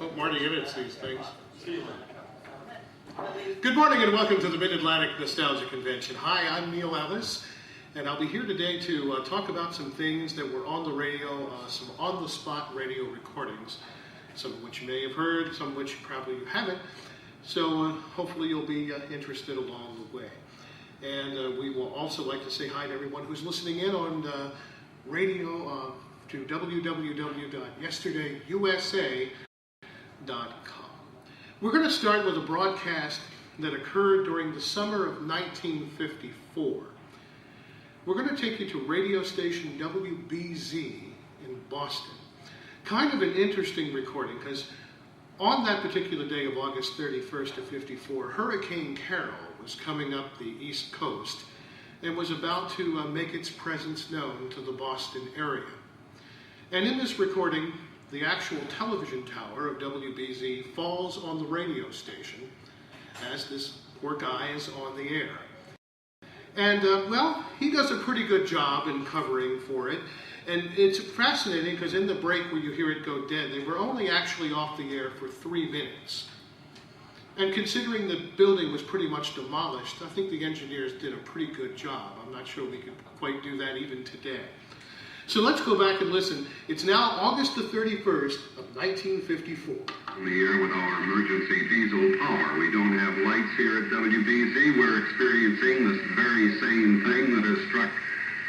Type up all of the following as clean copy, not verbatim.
Hope Marty edits these things. Good morning and welcome to the Mid-Atlantic Nostalgia Convention. Hi, I'm Neil Ellis, and I'll be here today to talk about some things that were on the radio, some on-the-spot radio recordings, some of which you may have heard, some of which probably you haven't. So hopefully you'll be interested along the way. And we will also like to say hi to everyone who's listening in on radio to www.yesterdayusa.com. We're going to start with a broadcast that occurred during the summer of 1954. We're going to take you to radio station WBZ in Boston. Kind of an interesting recording because on that particular day of August 31st of 54, Hurricane Carol was coming up the East Coast and was about to make its presence known to the Boston area. And in this recording, the actual television tower of WBZ falls on the radio station as this poor guy is on the air. And, well, he does a pretty good job in covering for it. And it's fascinating because in the break where you hear it go dead, they were only actually off the air for 3 minutes. And considering the building was pretty much demolished, I think the engineers did a pretty good job. I'm not sure we could quite do that even today. So let's go back and listen. It's now August the 31st of 1954. On the air with our emergency diesel power. We don't have lights here at WBZ. We're experiencing this very same thing that has struck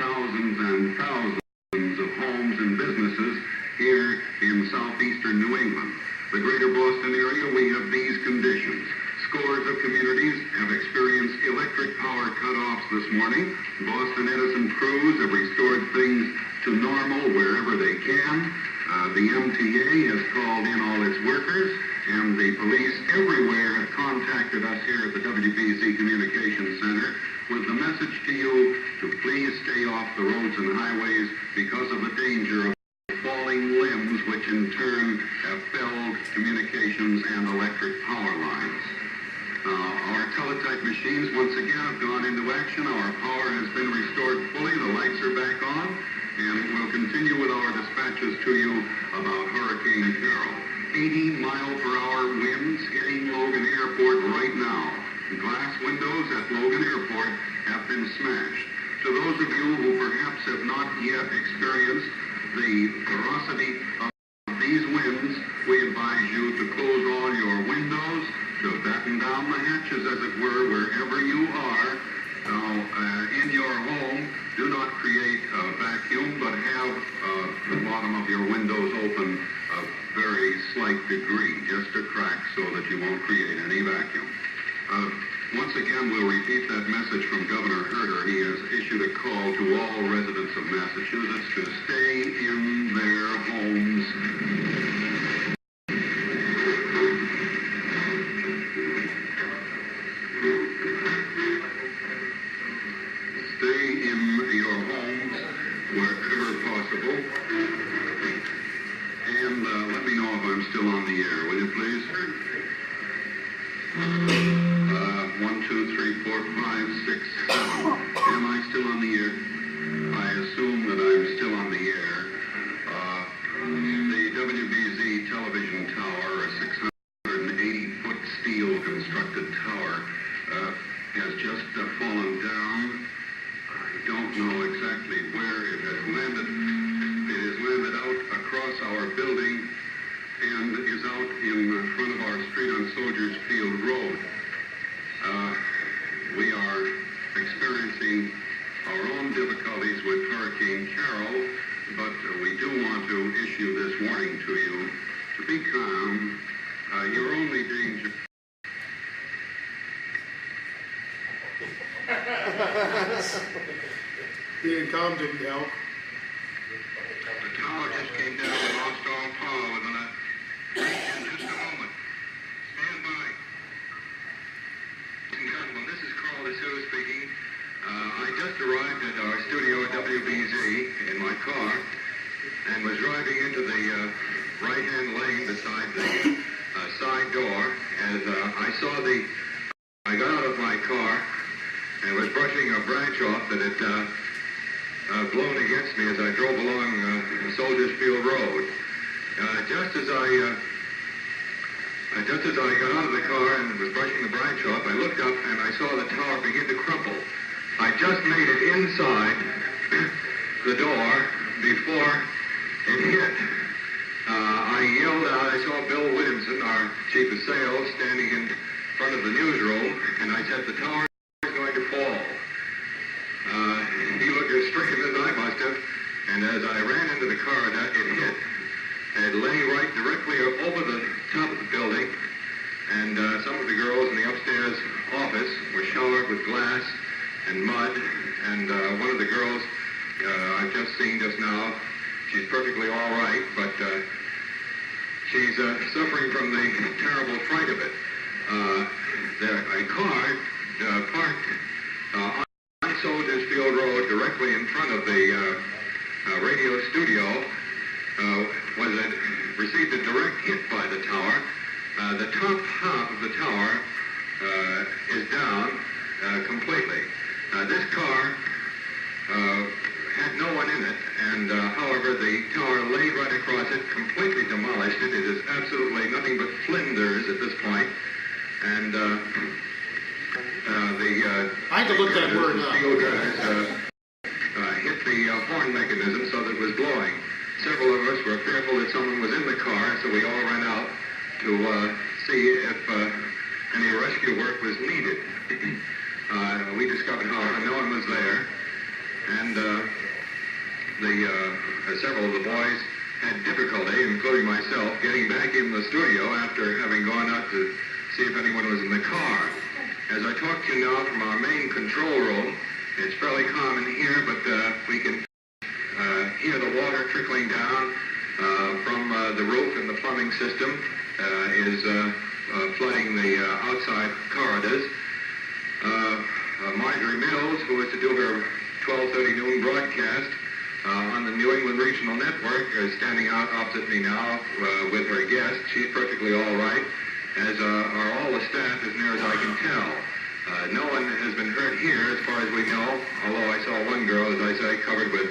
thousands and thousands of homes and businesses here in southeastern New England. The greater Boston area, we have these conditions. Scores of communities have experienced electric power cutoffs this morning. Boston Edison crews have restored things to normal wherever they can. The MTA has called in all its workers, and the police everywhere have contacted us here at the WBZ Communications Center with the message to you to please stay off the roads and highways because of the danger of falling limbs, which in turn have felled communications and electric power lines. Our teletype machines once again have gone into action. Our power has been restored fully. The lights are back on. And we'll continue with our dispatches to you about Hurricane Carol. 80-mile-per-hour winds hitting Logan Airport right now. Glass windows at Logan Airport have been smashed. To those of you who perhaps have not yet experienced the ferocity of these winds, we advise you to close all your windows, to batten down the hatches, as it were, wherever you are. Now, in your home, do not create a vacuum, but have the bottom of your windows open a very slight degree, just a crack, so that you won't create any vacuum. Once again, we'll repeat that message from Governor Herter. He has issued a call to all residents of Massachusetts to stay in their homes. And let me know if I'm still on the air, will you please? 1, 2, 3, 4, 5, 6, 7. Am I still on the air? I assume that I'm still on the air. The WBZ television tower, a 680-foot steel constructed tower, has just fallen down. I don't know exactly where it has landed. It has landed out across our building and is out in front of our street on Soldiers Field Road. We are experiencing our own difficulties with Hurricane Carol, but we do want to issue this warning to you to be calm. Your only danger... Being calm didn't help. The tower just came down and lost all power within just a moment. Stand by. Ladies and gentlemen, this is Carl DeSue speaking. I just arrived at our studio at WBZ in my car and was driving into the right-hand lane beside the side door as I got out of my car and was brushing a branch off that had blown against me as I drove along Soldiers Field Road. Just as I Just as I got out of the car and was brushing the branch off, I looked up and I saw the tower begin to crumple. I just made it inside the door before it hit. I yelled out. I saw Bill Williamson, our chief of sales, standing in front of the newsroom, and I said, "The tower is going to fall." He looked as stricken as I must have, and as I ran into the corridor, it hit. It lay right directly over the top of the building, and some of the girls in the upstairs office were showered with glass and mud, and one of the girls I've just seen just now, she's perfectly all right, but she's suffering from the terrible fright of it. A car parked on Soldiers Field Road directly in front of the radio studio received a direct hit by the tower. The top half of the tower is down completely. This car had no one in it, and however, the tower laid right across it, completely demolished it. It is absolutely nothing but flinders at this point. And I had to look that word up. Steel girders hit the horn mechanism so that it was blowing. Several of us were fearful that someone was in the car, so we all ran out to see if any rescue work was needed. We discovered, however, no one was there, and several of the boys had difficulty, including myself, getting back in the studio after having gone out to see if anyone was in the car. As I talk to you now from our main control room, it's fairly calm in here, but we can hear the water trickling down from the roof, and the plumbing system is flooding the outside corridors. Marjorie Mills, who is to do her 12:30 noon broadcast on the New England Regional Network, is standing out opposite me now with her guest. She's perfectly all right, as are all the staff, as near as I can tell. No one has been hurt here, as far as we know, although I saw one girl, as I say, covered with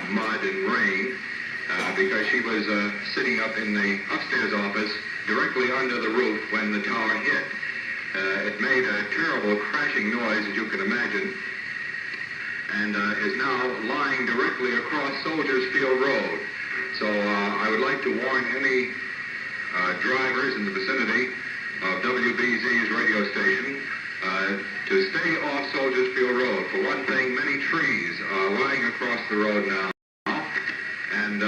mud and rain, because she was sitting up in the upstairs office directly under the roof when the tower hit. It made a terrible crashing noise, as you can imagine, and is now lying directly across Soldiers Field Road. So I would like to warn any drivers in the vicinity of WBZ's radio station to stay off Soldiers Field Road. For one thing, many trees are lying across the road now. And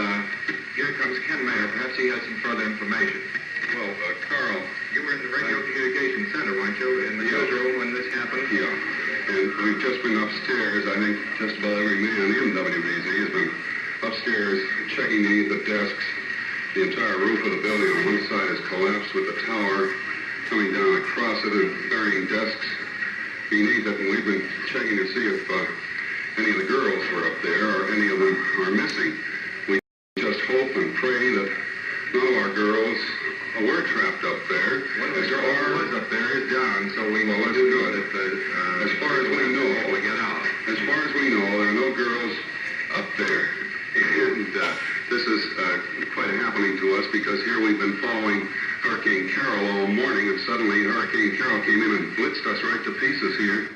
here comes Ken Mayer. Perhaps he has some further information. Well, Carl, you were in the radio communication center, weren't you, in the newsroom when this happened? Yeah, and we've just been upstairs. I think just about every man in WBZ has been upstairs checking the desks. The entire roof of the building on one side has collapsed with the tower coming down across it and burying desks beneath it. And we've been checking to see if any of the girls were up there or any of them are missing. We just hope and pray that none of our girls were trapped up there. One of the girls was up there is down, so we know it's good. As far as we know, we get out. As far as we know, there are no girls up there. And this is quite a happening to us, because here we've been following Hurricane Carol all morning, and suddenly Hurricane Carol came in and blitzed us right to pieces here.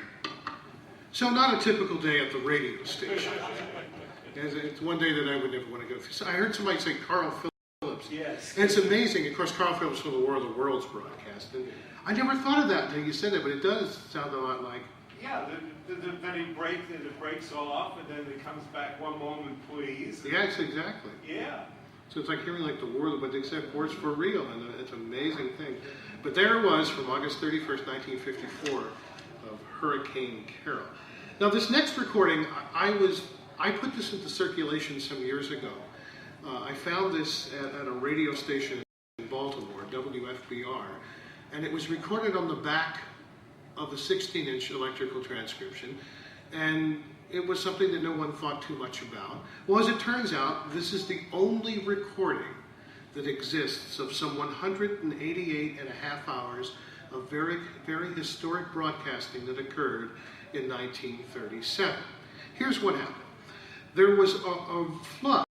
So not a typical day at the radio station. It's one day that I would never want to go through. So I heard somebody say Carl Phillips. Yes. And it's amazing. Of course, Carl Phillips from the War of the Worlds broadcast. And I never thought of that until you said that, but it does sound a lot like... Yeah, then it breaks off, and then it comes back one moment, please. Yes, exactly. Yeah. So it's like hearing like the war, but except worse for real, and it's an amazing thing. But there it was from August 31st, 1954, of Hurricane Carol. Now this next recording, I put this into circulation some years ago. I found this at a radio station in Baltimore, WFBR, and it was recorded on the back of a 16-inch electrical transcription, and it was something that no one thought too much about. Well, as it turns out, this is the only recording that exists of some 188 and a half hours of very, very historic broadcasting that occurred in 1937. Here's what happened. There was a flood